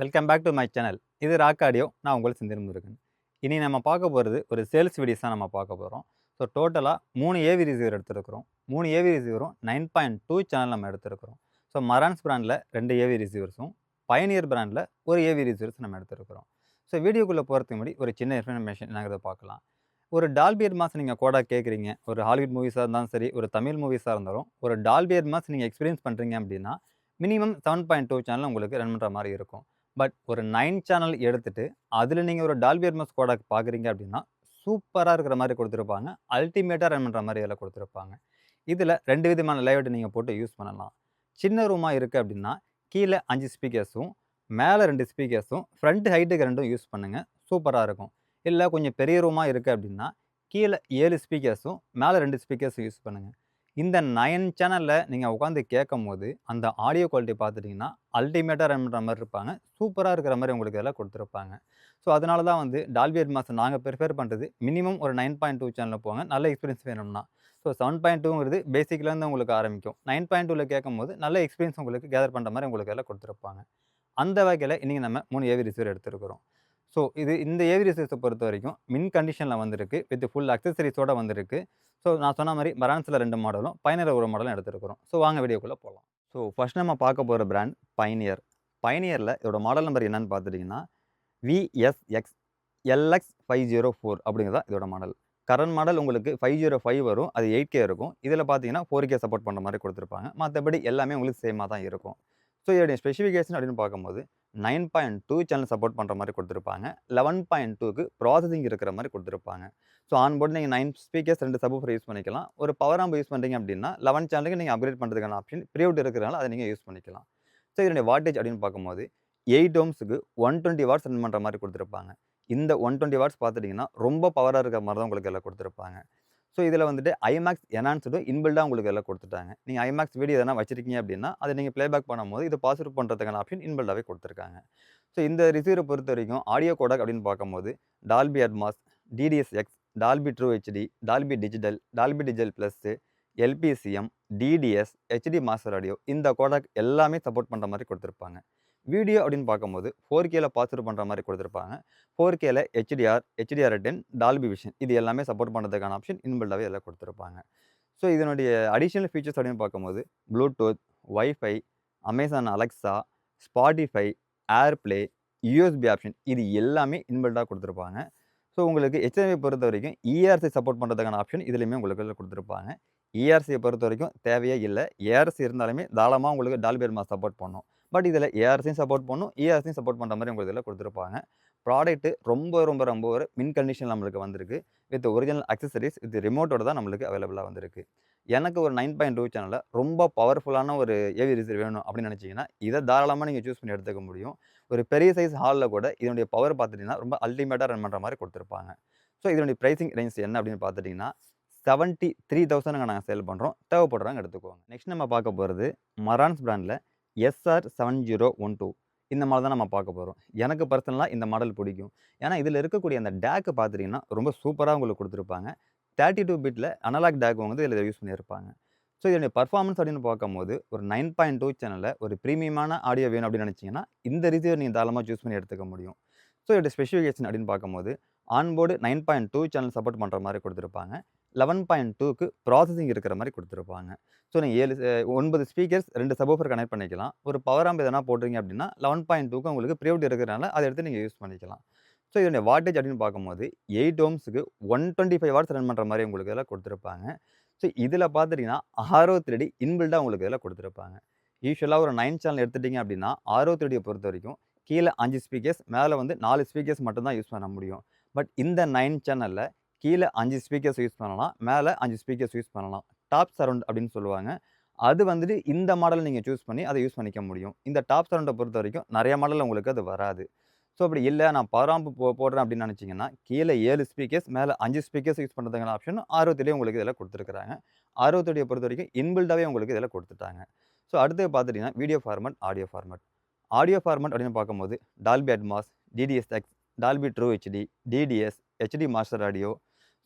Welcome back to my channel. இது rock audio. நான் உங்கள் செந்தில் முருகன். இனி நம்ம பார்க்க போகிறது ஒரு சேல்ஸ் வீடியோஸ் தான் நம்ம பார்க்க போகிறோம். ஸோ டோட்டலாக 3 ஏவி ரிசீவர் எடுத்திருக்கிறோம். 3 ஏவி ரிசீவரும் 9.2 சேனல் நம்ம எடுத்திருக்கிறோம். ஸோ மரான்ஸ் பிராண்டில் 2 ஏவி ரிசீவர்ஸும், பயனியர் பிராண்டில் ஒரு ஏவி ரிசீவர்ஸ் நம்ம எடுத்திருக்கிறோம். ஸோ வீடியோக்குள்ளே போகிறதுக்கு முன்னாடி ஒரு சின்ன இன்ஃபர்மேஷன் என்னங்கிறத பார்க்கலாம். ஒரு டால்பி அட்மாஸ் நீங்கள் கோடா கேட்குறீங்க. ஒரு ஹாலிவுட் மூவிஸாக இருந்தாலும் சரி, ஒரு தமிழ் மூவிஸாக இருந்தாலும், ஒரு டால்பி அட்மாஸ் நீங்கள் எக்ஸ்பீரியன்ஸ் பண்ணுறீங்க அப்படின்னா, மினிமம் 7.2 சேனல் உங்களுக்கு ரன் பண்ணுற மாதிரி இருக்கும். பட் ஒரு 9 சேனல் எடுத்துட்டு, அதில நீங்க ஒரு டால்பி அட்மாஸ் கோடாக் பார்க்குறீங்க அப்படின்னா, சூப்பரா இருக்கிற மாரி குடுத்துருப்பாங்க. அல்டிமேட்டா ரன் பண்ற மாரி இதில குடுத்துருப்பாங்க. இதில 2 விதமான லேஅவுட் நீங்க போட்டு யூஸ் பண்ணலாம். சின்ன ரூமா இருக்கு அப்படின்னா, கீழ 5 ஸ்பீக்கர்ஸும், மேல 2 ஸ்பீக்கர்ஸும், ஃப்ரண்ட் ஹைட்டுக்கு 2ம் யூஸ் பண்ணுங்க. சூப்பரா இருக்கும். இல்ல கொஞ்சம் பெரிய ரூமா இருக்கு அப்படின்னா, கீழ 7 ஸ்பீக்கர்ஸும், மேல 2 ஸ்பீக்கர்ஸும் யூஸ் பண்ணுங்க. இந்த 9 சேனல்ல நீங்க உட்காந்து கேட்கும்போது, அந்த ஆடியோ குவாலிட்டி பார்த்துட்டீங்கன்னா, அல்டிமேட்டா ரன் பண்ற மாரி இருப்பாங்க. சூப்பரா இருக்கிற மாரி உங்களுக்கு இதெல்லாம் குடுத்துருப்பாங்க. ஸோ, அதனால தான் வந்து டால்பி அட்மாஸ் நாங்க பிரிஃபர் பண்றது மினிமம் ஒரு 9.2 சேனல்ல போங்க. நல்ல எக்ஸ்பீரியன்ஸ் வேணும்னா. ஸோ, 7.2ங்கிறது பேசிக்லேருந்து உங்களுக்கு ஆரம்பிக்கும். 9.2ல கேட்கும்போது நல்ல எக்ஸ்பீரியன்ஸ் உங்களுக்கு கேதர் பண்ற மாரி உங்களுக்கு இதெல்லாம் குடுத்துருப்பாங்க. அந்த வகையில இன்னைக்கு நம்ம 3 ஏவி ரிசீவர் எடுத்திருக்கிறோம். ஸோ, இந்த ஏவி ரிசீவர்ஸ பொறுத்தவரைக்கும் மின் கண்டிஷன்ல வந்திருக்கு. வித் ஃபுல் அக்சஸரீஸோட வந்திருக்கு. ஸோ, நான் சொன்ன மாரி மரான்ஸ்ல 2 மாடலும், பயனியர்ல 1 மாடலும் எடுத்திருக்கிறோம். ஸோ, வாங்க வீடியோக்குள்ள போலாம். ஸோ, ஃபர்ஸ்ட் நம்ம பார்க்க போற பிராண்ட் பயனியர். பயனியர்ல இதோட மாடல் நம்பர் என்னன்னு பார்த்துட்டீங்கன்னா, விஎஸ்எக்ஸ் LX504 அப்படிங்கிறது தான் இதோட மாடல். கரண்ட் மாடல் உங்களுக்கு 505 வரும். அது 8K இருக்கும். இதில பார்த்தீங்கன்னா 4K சப்போர்ட் பண்ற மாரி குடுத்துருப்பாங்க. மத்தபடி எல்லாமே உங்களுக்கு சேமா தான் இருக்கும். ஸோ, இதோடைய ஸ்பெசிஃபிகேஷன் அப்படின்னு பார்க்கும்போது 9.2 சேனல் சப்போர்ட் பண்ற மாரி குடுத்துருப்பாங்க. 11.2க்கு ப்ராசஸிங் இருக்கிற மாரி குடுத்துருப்பாங்க. ஸோ, ஆன் போர்ட் நீங்க 9 ஸ்பீக்கர்ஸ் 2 சப்வூஃபர் யூஸ் பண்ணிக்கலாம். ஒரு பவர் ஆம்ப் யூஸ் பண்றீங்க அப்படின்னா, 11 சேனலுக்கு நீங்க அப்கிரேட் பண்றதுக்கான ஆப்ஷன் ப்ரீ அவுட் இருக்கிறனால அத நீங்க யூஸ் பண்ணிக்கலாம். ஸோ, இதனுடைய வாட்டேஜ் அப்படின்னு பார்க்கும்போது 8 ஓம்ஸ்க்கு 120 வாட்ஸ் ரன் பண்ற மாரி குடுத்துருப்பாங்க. இந்த 120 வாட்ஸ் பார்த்துட்டீங்கன்னா, ரொம்ப பவரா இருக்கிற மாரி தான் உங்களுக்கு எல்லாம் குடுத்துருப்பாங்க. ஸோ, இதில வந்துட்டு ஐமேக்ஸ் என்ஹான்ஸ்டு இன்பில்டா உங்களுக்கு எல்லாம் குடுத்துட்டாங்க. நீங்க ஐமேக்ஸ் வீடியோ எதனா வச்சிருக்கீங்க அப்படின்னா, அத நீங்க பிளேபேக் பண்ணும்போது இத பாசிட்டிவ் பண்றதுக்கான ஆப்ஷன் இன்பில்டாவே குடுத்துருக்காங்க. ஸோ, இந்த ரிசீவர பொறுத்தவரைக்கும் ஆடியோ கோடெக் அப்படின்னு பார்க்கும்போது, Dolby Atmos, DTS X, Dolby true HD, Dolby digital, Dolby digital plus, LPCM, DTS, HD master audio இந்த கோடெக் எல்லாமே சப்போர்ட் பண்ற மாரி குடுத்துருப்பாங்க. வீடியோ அப்படின்னு பார்க்கும்போது 4Kல பாசிட்டிவ் பண்ற மாரி குடுத்துருப்பாங்க. 4Kல HDR, HDR10, டால்பி விஷன் இது எல்லாமே சப்போர்ட் பண்றதுக்கான ஆப்ஷன் இன்பில்டாவே இதில குடுத்துருப்பாங்க. ஸோ, இதனுடைய அடிஷனல் ஃபீச்சர்ஸ் அப்படின்னு பார்க்கும்போது, Bluetooth, wifi, Amazon Alexa, Spotify, AirPlay, USB option இது எல்லாமே இன்பில்டா குடுத்துருப்பாங்க. ஸோ, உங்களுக்கு HDMI பொறுத்தவரைக்கும் ERC சப்போர்ட் பண்றதுக்கான ஆப்ஷன் இதிலயுமே உங்களுக்கு இதில குடுத்துருப்பாங்க. ERCய பொறுத்தவரைக்கும் தேவையே இல்ல. ARC இருந்தாலுமே தாராளமா உங்களுக்கு டால்பி அட்மாஸ் சப்போர்ட் பண்ணும். பட் இதில ARCயும் சப்போர்ட் பண்ணும், ERCயும் சப்போர்ட் பண்ற மாரி உங்களுக்கு இதில குடுத்துருப்பாங்க. ப்ராடக்ட் ரொம்ப ஒரு மின் கண்டிஷன்ல நம்மளுக்கு வந்திருக்கு. வித் ஒரிஜினல் அக்சஸரீஸ் வித் ரிமோட்டோட தான் நம்மளுக்கு அவைலபிளா வந்திருக்கு. எனக்கு ஒரு 9.2 சேனல்ல ரொம்ப பவர்ஃபுல்லான ஒரு ஏவி ரிசீவர் வேணும் அப்படின்னு நினைச்சீங்கன்னா, இத தாராளமா நீங்க சூஸ் பண்ணி எடுத்துக்க முடியும். ஒரு பெரிய சைஸ் ஹால்ல கூட இதனுடைய பவர் பார்த்துட்டீங்கன்னா, ரொம்ப அல்டிமேட்டா ரன் பண்ற மாரி குடுத்துருப்பாங்க. ஸோ, இதனுடைய பிரைசிங் ரேஞ்ச் என்ன அப்படின்னு பார்த்துட்டீங்கன்னா, 73,000க்கு நாங்க சேல் பண்றோம். தேவைப்படுறவங்க எடுத்துக்கோங்க. நெக்ஸ்ட் நம்ம பார்க்க போறது மரான்ஸ் பிராண்ட்ல SR7012 இந்த மாடல் தான் நம்ம பார்க்க போறோம். எனக்கு பர்சனலா இந்த மாடல் பிடிக்கும். ஏன்னா, இதில இருக்கக்கூடிய அந்த டேக் பார்த்துட்டீங்கன்னா, ரொம்ப சூப்பரா உங்களுக்கு குடுத்துருப்பாங்க. 32 பிட்ல அனலாக் டேக் வந்து இதில யூஸ் பண்ணியிருப்பாங்க. ஸோ, இதனுடைய பெர்ஃபார்மன்ஸ் அப்படின்னு பார்க்கும்போது, ஒரு 9.2 சேனல்ல ஒரு பிரீமியமான ஆடியோ வேணும் அப்படின்னு நினைச்சீங்கன்னா, இந்த ரிசீவர் நீங்க தாராளமா சூஸ் பண்ணி எடுத்துக்க முடியும். ஸோ, இதோட ஸ்பெசிஃபிகேஷன் அப்படின்னு பார்க்கும்போது, ஆன்போர்டு 9.2 சேனல் சப்போர்ட் பண்ற மாரி குடுத்துருப்பாங்க. 11.2க்கு ப்ராசஸிங் இருக்கிற மாரி குடுத்துருப்பாங்க. ஸோ, நீங்க 9 ஸ்பீக்கர்ஸ் 2 சப்வூஃபர் கனெக்ட் பண்ணிக்கலாம். ஒரு பவர் ஆம்ப் எதனா போடுறீங்க அப்படின்னா, 11.2க்கு உங்களுக்கு ப்ரீ அவுட் இருக்கிறனால அத எடுத்து நீங்க யூஸ் பண்ணிக்கலாம். ஸோ, இதனுடைய வாட்டேஜ் அப்படின்னு பார்க்கும்போது 8 ஓம்ஸ்க்கு 125 வாட்ஸ் ரன் பண்ற மாரி உங்களுக்கு இதில குடுத்துருப்பாங்க. ஸோ, இதில பார்த்துட்டீங்கன்னா, ஆர்ஓ 3டி இன்பில்டா உங்களுக்கு இதில குடுத்துருப்பாங்க. யூசுவலா ஒரு 9 சேனல் எடுத்துட்டீங்க அப்படின்னா, ஆர்ஓ 3டிய பொறுத்தவரைக்கும் கீழ 5 ஸ்பீக்கர்ஸ், மேல வந்து 4 ஸ்பீக்கர்ஸ் மட்டும் தான் யூஸ் பண்ண முடியும். பட் இந்த 9 சேனல்ல கீழ 5 ஸ்பீக்கர்ஸ் யூஸ் பண்ணலாம். மேல 5 ஸ்பீக்கர்ஸ் யூஸ் பண்ணலாம். டாப் சரவுண்ட் அப்படின்னு சொல்லுவாங்க. அது வந்துட்டு இந்த மாடல் நீங்க சூஸ் பண்ணி அத யூஸ் பண்ணிக்க முடியும். இந்த டாப் சரவுண்ட பொறுத்தவரைக்கும் நெறைய மாடல்ல உங்களுக்கு அது வராது. ஸோ, அப்படி இல்ல நான் பவர் ஆம்ப் போடுறேன் அப்படின்னு நினைச்சீங்கன்னா, கீழ 7 ஸ்பீக்கர்ஸ், மேல 5 ஸ்பீக்கர்ஸ் யூஸ் பண்றதுக்கான ஆப்ஷன் ஆர்ஓ3 உங்களுக்கு இதில குடுத்துருக்காங்க. ஆர்ஓ3 பொறுத்தவரைக்கும் இன்பில்டாவே உங்களுக்கு இதில குடுத்துட்டாங்க. ஸோ, அடுத்தது பார்த்துட்டீங்கன்னா, video format, audio format. Audio format அப்படின்னு பார்க்கும்போது, Dolby Atmos, DTS X, Dolby true HD, DTS, HD master audio,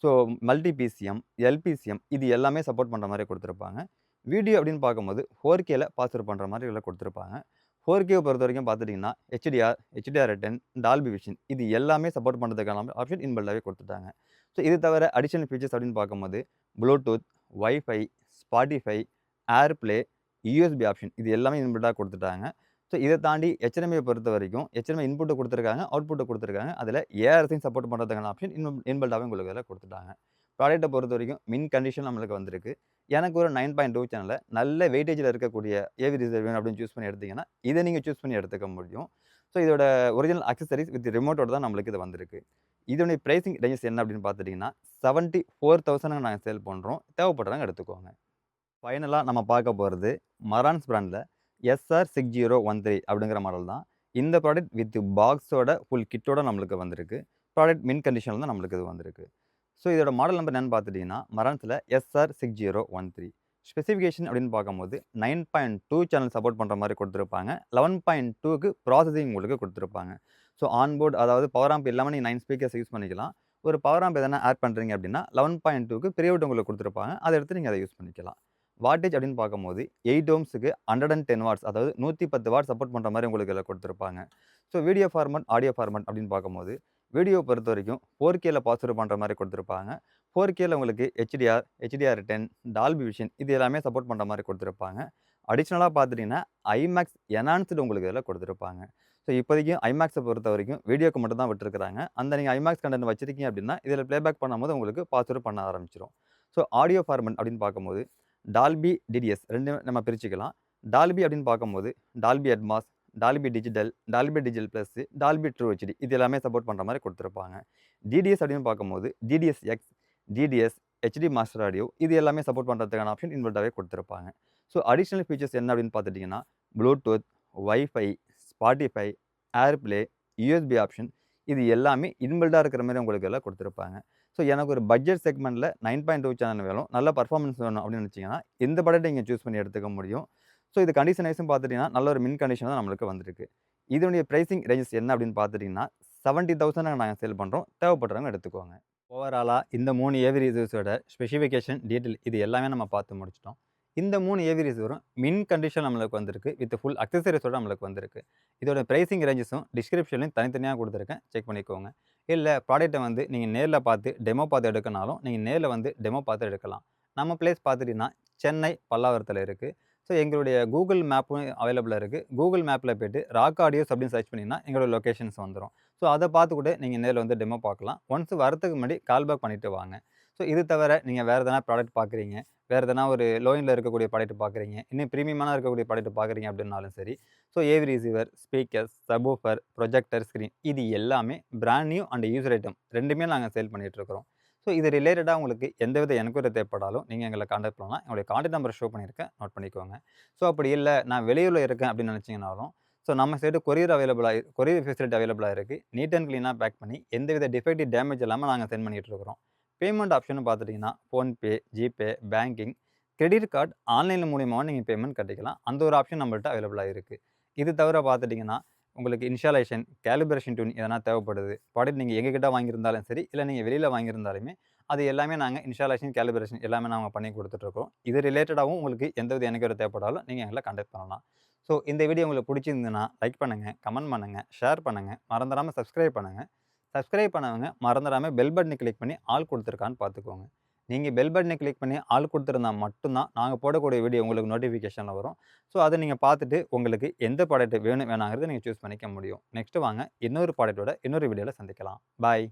so multi PCM, LPCM இது எல்லாமே சப்போர்ட் பண்ற மாரி குடுத்துருப்பாங்க. வீடியோ அப்படின்னு பார்க்கும்போது 4Kல பாசிட்டிவ் பண்ற மாரி இதில குடுத்துருப்பாங்க. 4K பொறுத்த வரைக்கும் பார்த்துட்டீங்கன்னா, HDR10, டால்பி விஷன் இது எல்லாமே சப்போர்ட் பண்ணுறதுக்கான ஆப்ஷன் இன்பில்டாவே குடுத்துட்டாங்க. ஸோ இது தவிர அடிஷனல் ஃபீச்சர்ஸ் அப்படின்னு பார்க்கும்போது, Bluetooth, wifi, Spotify, AirPlay, USB option இது எல்லாமே இன்பில்டா குடுத்துட்டாங்க. ஸோ இத தாண்டி HDMI பொறுத்த வரைக்கும், HDMI இன்புட் குடுத்துருக்காங்க, அவுட்புட் குடுத்துருக்காங்க. அதில ARSயும் சப்போர்ட் பண்ணுறதுக்கான ஆப்ஷன் இன்பில்டாவே உங்களுக்கு அதில குடுத்துட்டாங்க. ப்ராடக்ட்ட பொறுத்த வரைக்கும் மின் கண்டிஷன் நம்மளுக்கு வந்திருக்கு. எனக்கு ஒரு 9.2 சேனல்ல நல்ல வெயிட்டேஜ்ல இருக்கக்கூடிய ஏவி ரிசீவர் வேணும் அப்படின்னு சூஸ் பண்ணி எடுத்தீங்கன்னா, இத நீங்க சூஸ் பண்ணி எடுத்துக்க முடியும். ஸோ இதோட ஒரிஜினல் ஆக்சஸரீஸ் வித் ரிமோட்டோட தான் நம்மளுக்கு இது வந்திருக்கு. இதனுடைய பிரைசிங் ரேஞ்சஸ் என்ன அப்படின்னு பார்த்துட்டீங்கன்னா, 74,000க்கு நாங்க சேல் பண்றோம். தேவைப்படுறவங்க எடுத்துக்கோங்க. ஃபைனலா நம்ம பார்க்க போறது மரான்ஸ் பிராண்ட்ல SR6013 அப்படிங்கிற மாடல் தான். இந்த ப்ராடக்ட் வித் பாக்ஸோட ஃபுல் கிட்டோட நம்மளுக்கு வந்திருக்கு. ப்ராடக்ட் மின் கண்டிஷன்ல தான் நம்மளுக்கு இது வந்திருக்கு. ஸோ இதோட மாடல் நம்பர் என்னன்னு பார்த்துட்டீங்கன்னா, மரான்ஸ்ல SR6013. ஸ்பெசிஃபிகேஷன் அப்படின்னு பார்க்கும்போது 9.2 சேனல் சப்போர்ட் பண்ணுற மாதிரி கொடுத்துருப்பாங்க. 11.2க்கு ப்ராசஸிங் உங்களுக்கு கொடுத்துருப்பாங்க. ஸோ ஆன்போர்ட் அதாவது பவர் ஆம்ப் இல்லாமல் நீங்கள் 9 ஸ்பீக்கர்ஸ் யூஸ் பண்ணிக்கலாம். ஒரு பவர் ஆம்ப் எதனா ஆட் பண்ணுறீங்க அப்படின்னா 11.2க்கு பிரிவுட் உங்களுக்கு கொடுத்துருப்பாங்க. அதை எடுத்து நீங்கள் அதை யூஸ் பண்ணிக்கலாம். வாட்டேஜ் அப்படின்னு பார்க்கும்போது 8 ஓம்ஸுக்கு 110 வாட்ஸ் அதாவது 110 வாட் சப்போர்ட் பண்ணுற மாதிரி உங்களுக்கு இதில் கொடுத்துருப்பாங்க. So video format, audio format அப்படின்னு பார்க்கும்போது வீடியோ பொறுத்த வரைக்கும் 4Kல பாசிட்டிவ் பண்ணுற மாதிரி கொடுத்துருப்பாங்க. 4Kல உங்களுக்கு HDR10, டால்பி விஷன் இது எல்லாமே சப்போர்ட் பண்ணுற மாதிரி கொடுத்துருப்பாங்க. அடிஷனலா பார்த்துட்டீங்கன்னா, ஐமேக்ஸ் என்ஹான்ஸ்டு உங்களுக்கு இதில கொடுத்துருப்பாங்க. ஸோ இப்போதைக்கு ஐமேக்ஸை பொறுத்த வரைக்கும் வீடியோக்கு மட்டும் தான் விட்டுருக்காங்க. அந்த நீங்க ஐமேக்ஸ் கன்டென்ட் வச்சிருக்கீங்க அப்படின்னா, இதில பிளேபேக் பண்ணும்போது உங்களுக்கு பாசிட்டிவ் பண்ண ஆரம்பிச்சுரும். ஸோ ஆடியோ ஃபார்மட் அப்படின்னு பார்க்கும்போது, டால்பி, டிடிஎஸ் 2 நம்ம பிரிச்சுக்கலாம். டால்பி அப்படின்னு பார்க்கும்போது, Dolby Atmos, Dolby digital, Dolby digital plus, Dolby true HD இது எல்லாமே சப்போர்ட் பண்ணுற மாதிரி கொடுத்துருப்பாங்க. டிடிஎஸ் அப்படின்னு பார்க்கும்போது, DTS X, DTS, HD master audio இது எல்லாமே சப்போர்ட் பண்ணுறதுக்கான ஆப்ஷன் இன்பில்டாவே கொடுத்துருப்பாங்க. ஸோ அடிஷனல் ஃபீச்சர்ஸ் என்ன அப்படின்னு பார்த்துட்டிங்கன்னா, Bluetooth, wifi, Spotify, AirPlay, USB option இது எல்லாமே இன்பில்டா இருக்கிற மாதிரி உங்களுக்கு எல்லாம் கொடுத்துருப்பாங்க. ஸோ எனக்கு ஒரு பட்ஜெட் செக்மெண்ட்ல 9.2 சேனல் வேணும், நல்ல பெர்ஃபார்மன்ஸ் வேணும் அப்படின்னு நினச்சிங்கன்னா, இந்த ப்ராடக்ட்டை நீங்க சூஸ் பண்ணி எடுத்துக்க முடியும். ஸோ இது கண்டிஷன் வைஸும் பார்த்துட்டீங்கன்னா, நல்ல ஒரு மின் கண்டிஷன் தான் நம்மளுக்கு வந்திருக்கு. இதனுடைய பிரைசிங் ரேஞ்சஸ் என்ன அப்படின்னு பார்த்துட்டீங்கன்னா, 70,000க்கு நாங்க சேல் பண்றோம். தேவைப்படுறவங்க எடுத்துக்கோங்க. ஓவராலா இந்த 3 ஏவி ரிசீவர்ஸோட ஸ்பெசிஃபிகேஷன், டீட்டெயில் இது எல்லாமே நம்ம பார்த்து முடிச்சுட்டோம். இந்த 3 ஏவி ரிசீவரும் மின் கண்டிஷன் நம்மளுக்கு வந்திருக்கு. வித் ஃபுல் அக்சஸரீஸோட நம்மளுக்கு வந்திருக்கு. இதோட பிரைசிங் ரேஞ்சஸும் டிஸ்கிரிப்ஷன்லயும் தனித்தனியா குடுத்துருக்கேன். செக் பண்ணிக்கோங்க. இல்ல ப்ராடக்ட்ட வந்து நீங்க நேர்ல பார்த்து, டெமோ பார்த்து எடுக்கனாலும், நீங்க நேர்ல வந்து டெமோ பார்த்து எடுக்கலாம். நம்ம பிளேஸ் பார்த்துட்டீங்கன்னா, சென்னை, பல்லாவரத்தில இருக்கு. ஸோ எங்களுடைய கூகுள் மேப்பும் அவைலபிளா இருக்கு. கூகுள் மேப்ல போயிட்டு ராக் ஆடியோஸ் அப்படின்னு சர்ச் பண்ணீங்கன்னா, எங்களோட லொகேஷன்ஸ் வந்துரும். ஸோ அத பார்த்து கூட நீங்க நேர்ல வந்து டெமோ பார்க்கலாம். ஒன்ஸ் வரதுக்கு முன்னாடி கால் பேக் பண்ணிட்டு வாங்க. ஸோ இது தவிர நீங்க வேற எதனா ப்ராடக்ட் பார்க்குறீங்க, வேற எதனா ஒரு லோ எண்ட்ல இருக்கக்கூடிய ப்ராடக்ட் பார்க்குறீங்க, இன்னும் பிரீமியமான இருக்கக்கூடிய ப்ராடக்ட் பார்க்குறீங்க அப்படின்னாலும் சரி, so AV receiver, speakers, subwoofer, projector, screen இது எல்லாமே brand new and used item 2மே நாங்க சேல் பண்ணிட்டு இருக்கிறோம். ஸோ இது ரிலேட்டடா உங்களுக்கு எந்தவித என்கொயரி தேவைப்பட்டாலும் நீங்க எங்கள கான்டாக்ட் பண்ணலாம். என்னுடைய கான்டாக்ட் நம்பர் ஷோ பண்ணியிருக்கேன். நோட் பண்ணிக்கோங்க. ஸோ அப்படி இல்ல நான் வெளியூர்ல இருக்கேன் அப்படின்னு நினைச்சீங்கனாலும், ஸோ நம்ம சைடு கொரியர் ஃபெசிலிட்டி அவைலபிளா இருக்கு. நீட் அண்ட் கிளீனா பேக் பண்ணி எந்தவித டிஃபெக்டிவ் டேமேஜ் இல்லாம நாங்க சென்ட் பண்ணிட்டு இருக்கிறோம். பேமெண்ட் ஆப்ஷன் பார்த்துட்டீங்கன்னா, PhonePe, GPay, banking, credit card online மூலியமாவும் நீங்க பேமெண்ட் கட்டிக்கலாம். அந்த ஒரு ஆப்ஷன் நம்மள்ட்ட அவைலபிளா இருக்கு. இது தவிர பார்த்துட்டீங்கன்னா, உங்களுக்கு இன்ஸ்டாலேஷன், கேலிப்ரேஷன் டியூன் எதனா தேவைப்படுது. ப்ராடக்ட் நீங்க எங்ககிட்ட வாங்கியிருந்தாலும் சரி, இல்ல நீங்க வெளியில வாங்கியிருந்தாலுமே, அது எல்லாமே நாங்க இன்ஸ்டாலேஷன், கேலிப்ரேஷன் எல்லாமே நாங்க பண்ணி குடுத்துட்டுருக்கோம். இது ரிலேட்டடாவும் உங்களுக்கு எந்தவித என்கொயரி தேவைப்பட்டாலும் நீங்க எங்கள கான்டாக்ட் பண்ணலாம். ஸோ இந்த வீடியோ உங்களுக்கு புடிச்சிருந்ததுன்னா, லைக் பண்ணுங்க, கமெண்ட் பண்ணுங்க, ஷேர் பண்ணுங்க. மறந்துடாம சப்ஸ்கிரைப் பண்ணுங்க. சப்ஸ்கிரைப் பண்ணவங்க மறந்துடாம பெல் பட்டனை கிளிக் பண்ணி ஆல் குடுத்துருக்கான்னு பார்த்துக்கோங்க. நீங்க பெல் பட்டனை கிளிக் பண்ணி ஆல் குடுத்திருந்தா மட்டும் தான் நாங்க போடக்கூடிய வீடியோ உங்களுக்கு நோட்டிஃபிகேஷன்ல வரும். ஸோ அத நீங்க பார்த்துட்டு உங்களுக்கு எந்த ப்ராடக்ட் வேணும் வேணாங்கிறத நீங்க சூஸ் பண்ணிக்க முடியும். நெக்ஸ்ட் வாங்க இன்னொரு ப்ராடக்ட்டோட இன்னொரு வீடியோல சந்திக்கலாம். பாய்.